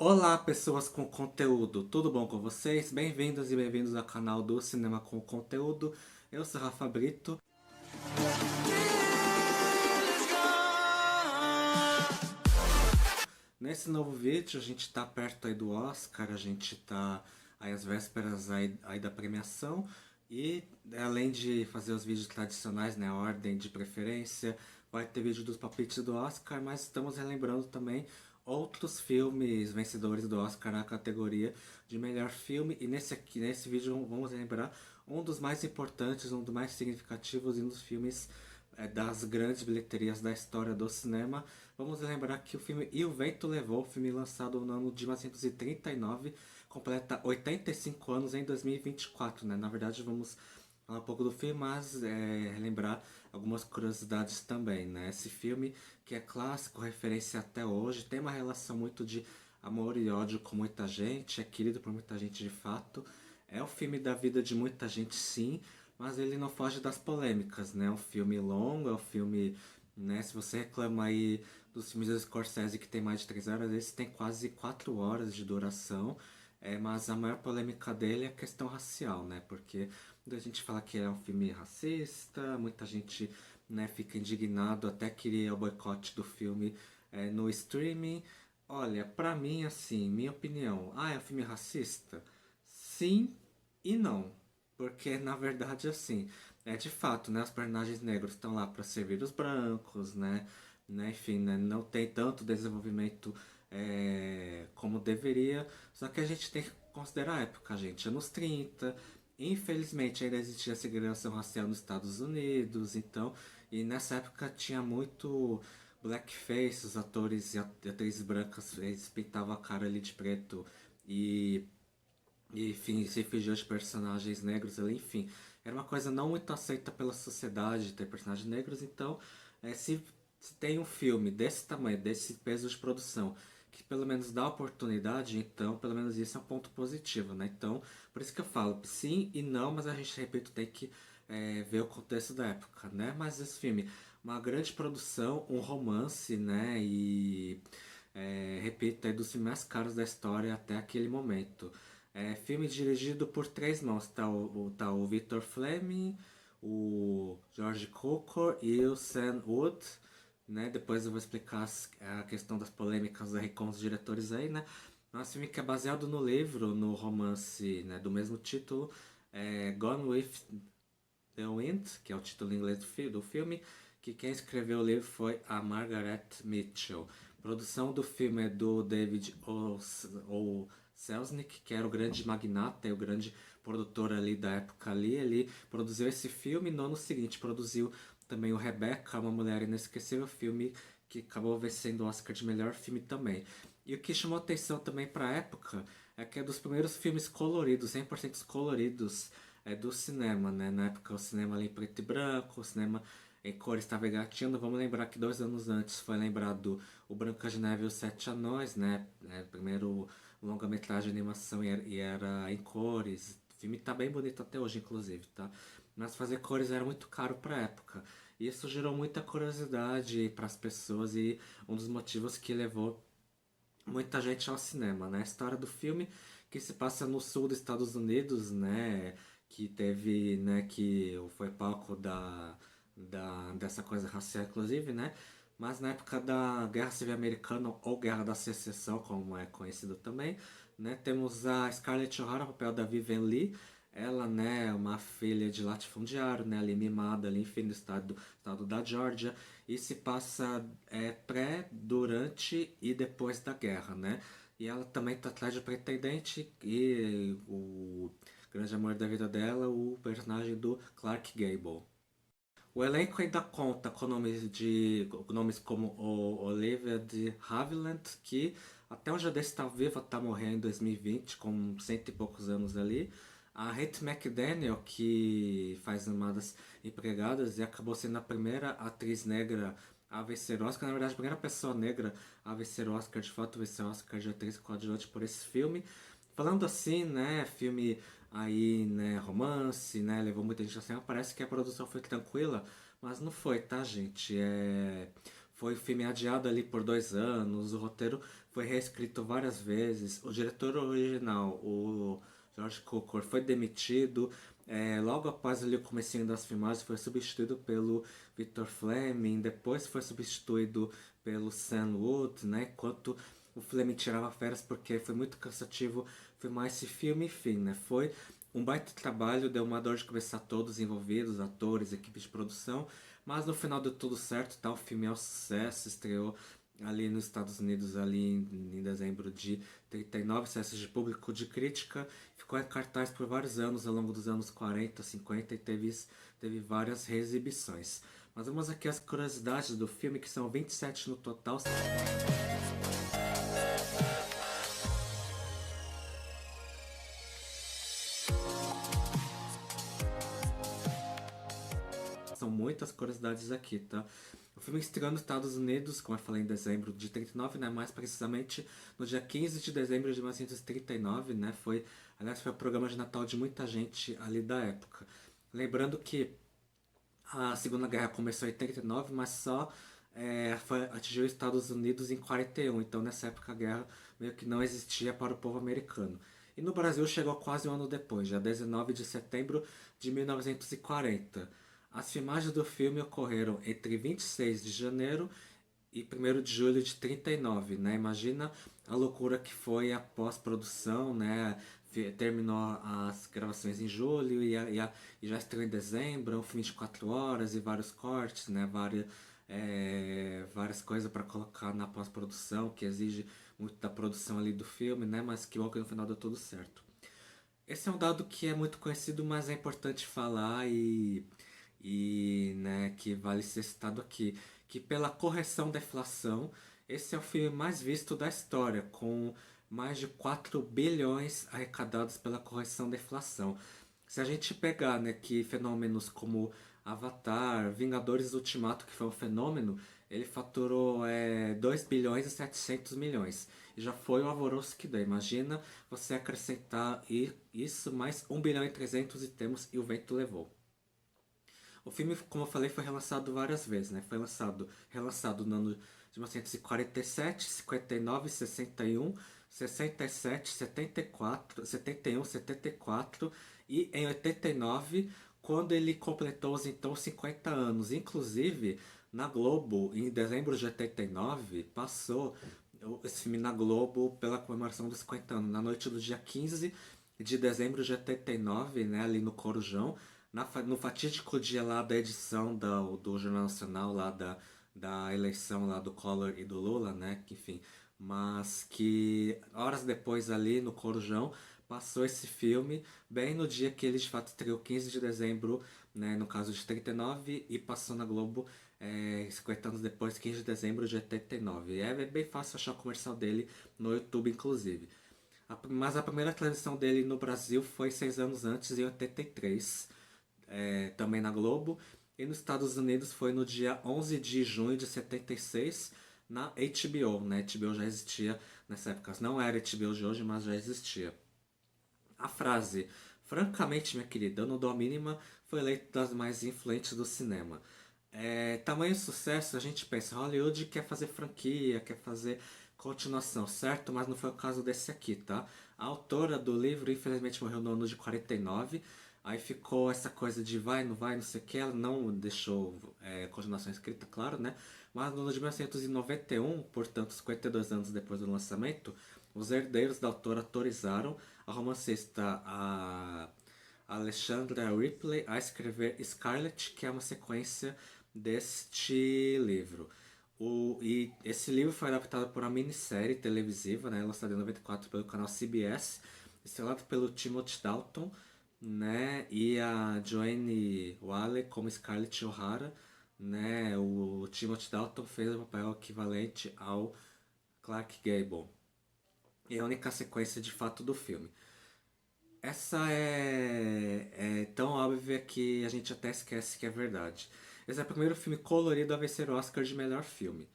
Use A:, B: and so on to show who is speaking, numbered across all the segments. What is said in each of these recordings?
A: Olá, pessoas com conteúdo, tudo bom com vocês? Bem-vindos e bem-vindos ao canal do Cinema com Conteúdo. Eu sou Rafa Brito. Nesse novo vídeo, a gente está perto aí do Oscar, a gente está aí às vésperas aí da premiação e além de fazer os vídeos tradicionais, né, a ordem de preferência, vai ter vídeo dos palpites do Oscar, mas estamos relembrando também outros filmes vencedores do Oscar na categoria de melhor filme e nesse vídeo vamos lembrar um dos mais importantes, um dos mais significativos e um dos filmes das grandes bilheterias da história do cinema. Vamos lembrar que o filme E o Vento Levou, filme lançado no ano de 1939, completa 85 anos em 2024, né? Na verdade, vamos falar um pouco do filme, mas relembrar algumas curiosidades também, né? Esse filme, que é clássico, referência até hoje, tem uma relação muito de amor e ódio com muita gente, é querido por muita gente de fato. É o filme da vida de muita gente, sim, mas ele não foge das polêmicas, né? É um filme longo, é um filme, né? Se você reclama aí dos filmes do Scorsese que tem mais de 3 horas, esse tem quase 4 horas de duração. Mas a maior polêmica dele é a questão racial, né? Porque muita gente fala que é um filme racista, muita gente, né, fica indignado, até queria o boicote do filme no streaming. Olha, pra mim, assim, minha opinião, é um filme racista? Sim e não. Porque, na verdade, assim, de fato, né, os personagens negros estão lá para servir os brancos, enfim, né, não tem tanto desenvolvimento como deveria, só que a gente tem que considerar a época, gente, anos 30, infelizmente ainda existia segregação racial nos Estados Unidos, então, e nessa época tinha muito blackface, os atores e atrizes brancas, eles pintavam a cara ali de preto e enfim, se fingiu de personagens negros ali, enfim. Era uma coisa não muito aceita pela sociedade ter personagens negros, então se tem um filme desse tamanho, desse peso de produção, que pelo menos dá oportunidade, então pelo menos isso é um ponto positivo, né? Então, por isso que eu falo sim e não, mas a gente, repito, tem que ver o contexto da época, né? Mas esse filme, uma grande produção, um romance, né? E repito, é dos filmes mais caros da história até aquele momento. Filme dirigido por três mãos. Tá o Victor Fleming, o George Cukor e o Sam Wood. Né? Depois eu vou explicar a questão das polêmicas aí com os diretores aí, né? É um filme que é baseado no livro, no romance, né, do mesmo título, Gone with The Wind, que é o título em inglês do filme, que quem escreveu o livro foi a Margaret Mitchell. A produção do filme é do David O. Selznick, que era o grande magnata e o grande produtor ali da época ali. Ele produziu esse filme e no ano seguinte produziu também o Rebecca, Uma Mulher Inesquecível, filme que acabou vencendo o Oscar de melhor filme também. E o que chamou atenção também para a época é que é dos primeiros filmes coloridos, 100% coloridos do cinema, né? Na época o cinema ali em preto e branco, o cinema em cores estava engatinhando. Vamos lembrar que 2 anos antes foi lembrado o Branca de Neve e os Sete Anões, né? Primeiro longa-metragem de animação e era em cores. O filme tá bem bonito até hoje, inclusive, tá? Mas fazer cores era muito caro para a época. E isso gerou muita curiosidade para as pessoas e um dos motivos que levou muita gente ao cinema, né? A história do filme que se passa no sul dos Estados Unidos, né? Que teve, né? Que foi palco dessa coisa racial, inclusive, né? Mas na época da Guerra Civil Americana ou Guerra da Secessão, como é conhecido também, né? Temos a Scarlett O'Hara, o papel da Vivian Lee. Ela, né, é uma filha de latifundiário, né, ali mimada, ali, enfim, do estado da Georgia, e se passa pré, durante e depois da guerra, né? E ela também tá atrás de pretendente e o grande amor da vida dela, o personagem do Clark Gable. O elenco ainda conta com nomes como o Olivia de Havilland, que até um dia desse está viva, está morrendo em 2020, com cento e poucos anos ali. A Hattie McDaniel, que faz uma das empregadas e acabou sendo a primeira atriz negra a vencer o Oscar, na verdade, a primeira pessoa negra a vencer o Oscar, de fato, vencer o Oscar de atriz coadjuvante por esse filme. Falando assim, né, filme aí, né, romance, né, levou muita gente a cinema, parece que a produção foi tranquila, mas não foi, tá, gente? Foi o filme adiado ali por 2 anos, o roteiro foi reescrito várias vezes. O diretor original, o George Cukor, foi demitido. Logo após ali o comecinho das filmagens, foi substituído pelo Victor Fleming. Depois foi substituído pelo Sam Wood, né? Enquanto o Fleming tirava férias porque foi muito cansativo filmar esse filme, enfim, né? Foi um baita trabalho, deu uma dor de cabeça a todos os envolvidos, atores, equipe de produção, mas no final deu tudo certo, tá? O filme é um sucesso, estreou ali nos Estados Unidos ali em dezembro de 39, sucesso de público, de crítica, ficou em cartaz por vários anos, ao longo dos anos 40, 50 e teve várias reexibições. Mas vamos aqui às curiosidades do filme, que são 27 no total. São muitas curiosidades aqui, tá? O filme estreou nos Estados Unidos, como eu falei, em dezembro de 39, né? Mais precisamente no dia 15 de dezembro de 1939, né? Aliás, foi o programa de Natal de muita gente ali da época. Lembrando que a Segunda Guerra começou em 39, mas só atingiu os Estados Unidos em 41. Então, nessa época, a guerra meio que não existia para o povo americano. E no Brasil chegou quase um ano depois, dia 19 de setembro de 1940. As filmagens do filme ocorreram entre 26 de janeiro e 1º de julho de 39, né? Imagina a loucura que foi a pós-produção, né? Terminou as gravações em julho e já estreou em dezembro, é um filme de 4 horas e vários cortes, né? Várias coisas para colocar na pós-produção, que exige muito da produção ali do filme, né? Mas que bom que no final deu tudo certo. Esse é um dado que é muito conhecido, mas é importante falar né, que vale ser citado aqui, que pela correção da inflação, esse é o filme mais visto da história, com mais de 4 bilhões arrecadados pela correção da inflação. Se a gente pegar, né, que fenômenos como Avatar, Vingadores Ultimato, que foi um fenômeno, ele faturou 2 bilhões e 700 milhões. E já foi o alvoroço que deu. Imagina você acrescentar isso mais 1 bilhão e 300 e temos E o Vento Levou. O filme, como eu falei, foi relançado várias vezes, né? Foi relançado no ano de 1947, 59, 61, 67, 74, 71, 74 e em 89, quando ele completou os então 50 anos. Inclusive, na Globo, em dezembro de 89, passou esse filme na Globo pela comemoração dos 50 anos, na noite do dia 15 de dezembro de 89, né, ali no Corujão, no fatídico dia lá da edição do Jornal Nacional, lá da eleição lá do Collor e do Lula, né, que, enfim, mas que horas depois ali no Corujão passou esse filme, bem no dia que ele de fato estreou, 15 de dezembro, né, no caso de 39, e passou na Globo 50 anos depois, 15 de dezembro de 89. É bem fácil achar o comercial dele no YouTube, inclusive. Mas a primeira transmissão dele no Brasil foi 6 anos antes, em 83, também na Globo. E nos Estados Unidos foi no dia 11 de junho de 76, na HBO. Né? A HBO já existia nessa época. Não era a HBO de hoje, mas já existia. A frase, francamente, minha querida, eu não dou a mínima, foi eleita das mais influentes do cinema. Tamanho sucesso, a gente pensa, Hollywood quer fazer franquia, quer fazer continuação, certo? Mas não foi o caso desse aqui, tá? A autora do livro, infelizmente, morreu no ano de 49. Aí ficou essa coisa de vai, não vai, não sei o que. Ela não deixou continuação escrita, claro, né? Mas no ano de 1991, portanto, 52 anos depois do lançamento, os herdeiros da autora autorizaram a romancista Alexandra Ripley a escrever Scarlet, que é uma sequência deste livro. E esse livro foi adaptado por uma minissérie televisiva, né, lançada em 94 pelo canal CBS, estrelado pelo Timothy Dalton, né, e a Joanne Whalley como Scarlett O'Hara. Né, o Timothy Dalton fez o papel equivalente ao Clark Gable. E a única sequência de fato do filme. Essa é tão óbvia que a gente até esquece que é verdade. Esse é o primeiro filme colorido a vencer o Oscar de melhor filme.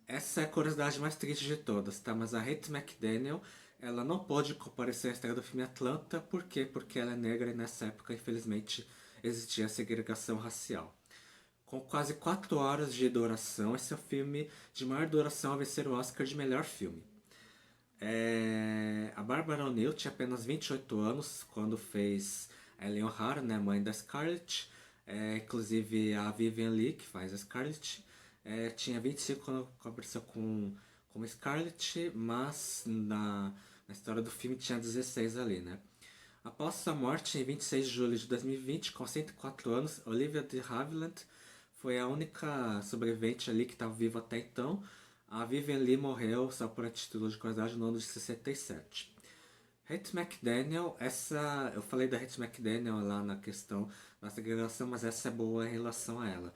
A: Essa é a curiosidade mais triste de todas, tá? Mas a Hattie McDaniel, ela não pôde comparecer à estreia do filme Atlanta. Por quê? Porque ela é negra e nessa época, infelizmente, existia segregação racial. Com quase 4 horas de duração, esse é o filme de maior duração a vencer o Oscar de melhor filme. A Barbara O'Neill tinha apenas 28 anos quando fez a Ellen O'Hara, né, mãe da Scarlett. Inclusive a Vivian Leigh, que faz a Scarlett, tinha 25 quando apareceu com Scarlett, mas na história do filme tinha 16 ali, né? Após sua morte, em 26 de julho de 2020, com 104 anos, Olivia de Havilland foi a única sobrevivente ali que estava viva até então. A Vivian Leigh morreu só por título de curiosidade no ano de 67. Hattie McDaniel, essa eu falei da Hattie McDaniel lá na questão da segregação, mas essa é boa em relação a ela.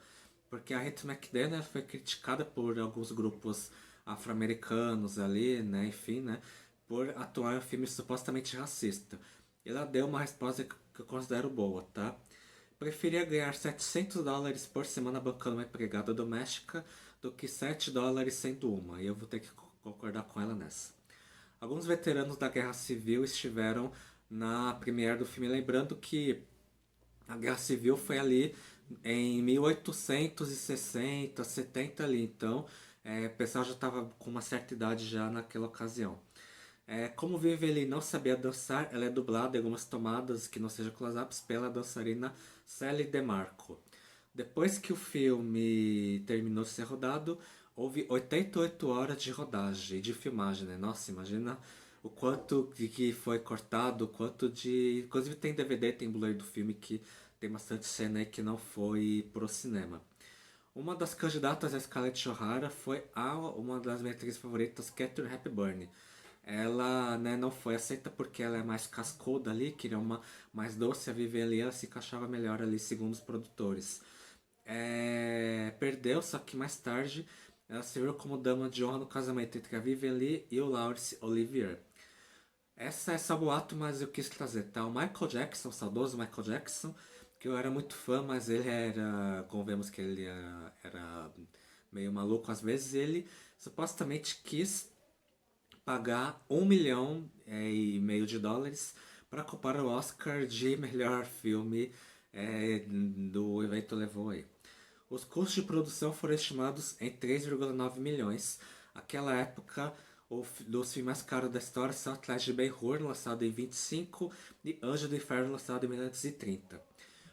A: Porque a Hattie McDaniel foi criticada por alguns grupos afro-americanos ali, né, enfim, né, por atuar em um filme supostamente racista. Ela deu uma resposta que eu considero boa, tá? Preferia ganhar $700 por semana bancando uma empregada doméstica do que $7 sendo uma, e eu vou ter que concordar com ela nessa. Alguns veteranos da Guerra Civil estiveram na premiere do filme, lembrando que a Guerra Civil foi ali em 1860, 70 ali, então o pessoal já estava com uma certa idade já naquela ocasião. Como Vive ele não sabia dançar, ela é dublada em algumas tomadas que não sejam close-ups pela dançarina Sally DeMarco. Depois que o filme terminou de ser rodado, houve 88 horas de rodagem, de filmagem, né? Nossa, imagina o quanto de que foi cortado, o quanto de... Inclusive tem DVD, tem Blu-ray do filme que tem bastante cena aí que não foi pro cinema. Uma das candidatas a Scarlett O'Hara foi uma das minhas atrizes favoritas, Katharine Hepburn. Ela, né, não foi aceita porque ela é mais cascuda ali, queria uma mais doce, a Vivian Lee ela se encaixava melhor ali, segundo os produtores. Perdeu, só que mais tarde ela serviu como dama de honra no casamento entre a Vivian Lee e o Laurence Olivier. Essa é só boato, mas eu quis trazer, tá? O Michael Jackson, o saudoso Michael Jackson, que eu era muito fã, mas ele era, convenhamos que ele era meio maluco às vezes, ele supostamente quis pagar 1,5 milhão de dólares para ocupar o Oscar de melhor filme do evento levou aí. Os custos de produção foram estimados em 3,9 milhões. Aquela época, dos filmes mais caros da história são Atlas de Ben-Hur, lançado em 25, e Anjo do Inferno, lançado em 1930.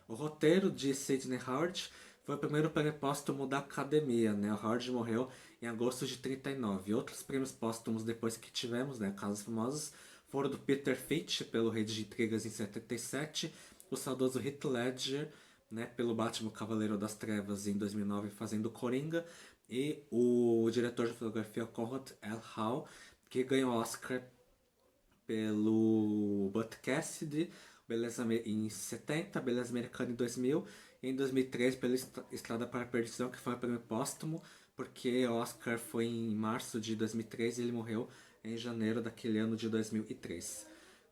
A: O roteiro de Sidney Howard foi o primeiro prêmio póstumo da Academia, né? O Howard morreu em agosto de 39. Outros prêmios póstumos depois que tivemos, né, casos famosos, foram do Peter Finch pelo Rei de Intrigas em 77, o saudoso Heath Ledger, né, pelo Batman Cavaleiro das Trevas em 2009 fazendo Coringa, e o diretor de fotografia Conrad L. Hall, que ganhou Oscar pelo Butch Cassidy em 70, Beleza Americana em 2000 e em 2003 pela Estrada para a Perdição, que foi um prêmio póstumo, porque o Oscar foi em março de 2003 e ele morreu em janeiro daquele ano de 2003.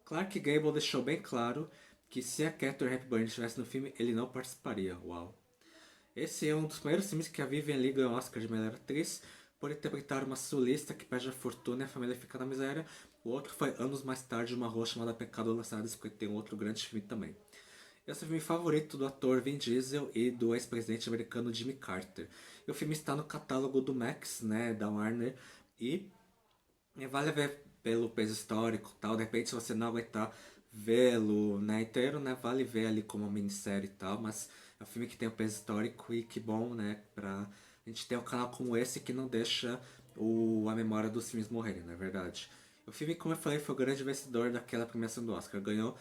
A: Clark Gable deixou bem claro que se a Katharine Hepburn estivesse no filme, ele não participaria. Uau! Esse é um dos primeiros filmes que a Vivian Lee ganhou Oscar de melhor atriz por interpretar uma sulista que perde a fortuna e a família fica na miséria. O outro foi anos mais tarde uma rua chamada Pecado, lançada em 51, outro grande filme também. Esse é o filme favorito do ator Vin Diesel e do ex-presidente americano Jimmy Carter. E o filme está no catálogo do Max, né, da Warner, e vale ver pelo peso histórico e tal. De repente, se você não aguentar vê-lo, né, inteiro, né, vale ver ali como uma minissérie e tal, mas é um filme que tem um peso histórico e que bom, né, pra gente ter um canal como esse que não deixa a memória dos filmes morrerem, não é verdade? O filme, como eu falei, foi o grande vencedor daquela premiação do Oscar. Ganhou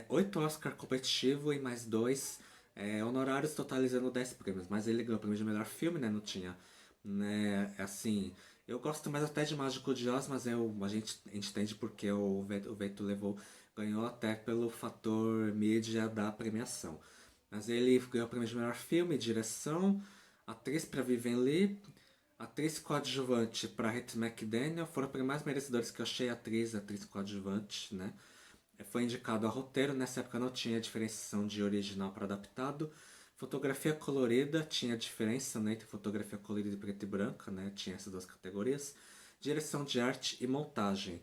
A: 8 Oscar competitivo e mais 2 honorários, totalizando 10 prêmios. Mas ele ganhou o prêmio de melhor filme, né? Não tinha, né? Assim, eu gosto mais até de Mágico de Oz, mas a gente entende porque o Vento levou, ganhou até pelo fator mídia da premiação. Mas ele ganhou o prêmio de melhor filme, direção, atriz para Vivian Lee, atriz coadjuvante para Hattie McDaniel. Foram os mais merecedores que eu achei atriz coadjuvante, né? Foi indicado a roteiro, nessa época não tinha diferenciação de original para adaptado. Fotografia colorida tinha diferença, né, entre fotografia colorida e preta e branca, né, tinha essas duas categorias. Direção de arte e montagem.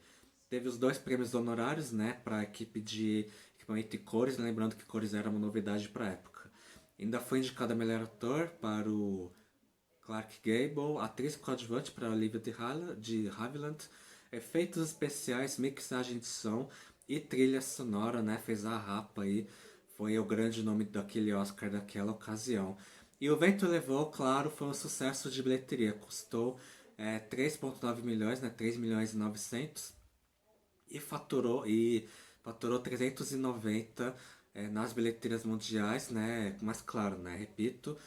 A: Teve os 2 prêmios honorários, né, para a equipe de equipamento e cores, lembrando que cores era uma novidade para a época. Ainda foi indicado a melhor ator para o Clark Gable, atriz coadjuvante para Olivia de Havilland, efeitos especiais, mixagem de som e trilha sonora, né? Fez a Rapa aí, foi o grande nome daquele Oscar daquela ocasião. E O Vento Levou, claro, foi um sucesso de bilheteria, custou 3,9 milhões, né? 3 milhões e 900 e faturou 390 nas bilheterias mundiais, né? Mas claro, né? Repito,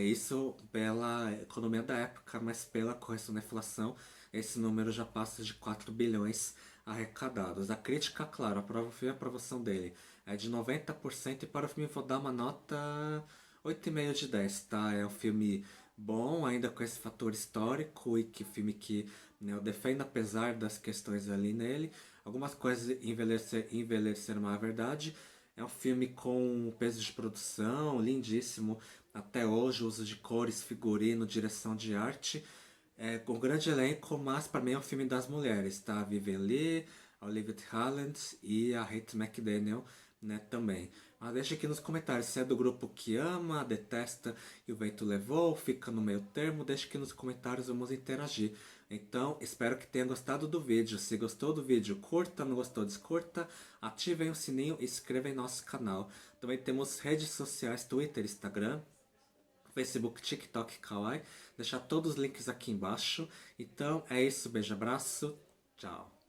A: isso pela economia da época, mas pela correção da inflação, esse número já passa de 4 bilhões arrecadados. A crítica, claro, a aprovação dele é de 90% e para o filme vou dar uma nota 8,5 de 10, tá? É um filme bom, ainda com esse fator histórico e que filme que, né, eu defendo apesar das questões ali nele. Algumas coisas envelheceram, mas é verdade. É um filme com peso de produção, lindíssimo. Até hoje, uso de cores, figurino, direção de arte. Com um grande elenco, mas para mim é um filme das mulheres, tá? A Vivien Leigh, a Olivia Wilde e a Kate McDaniel, né, também. Mas deixa aqui nos comentários se é do grupo que ama, detesta e o vento levou, fica no meio termo, deixa aqui nos comentários, vamos interagir. Então, espero que tenha gostado do vídeo. Se gostou do vídeo, curta, não gostou, descurta, ativem o sininho e se inscreva em nosso canal. Também temos redes sociais, Twitter, Instagram, Facebook, TikTok, Kawaii. Deixar todos os links aqui embaixo. Então é isso, beijo, abraço, tchau.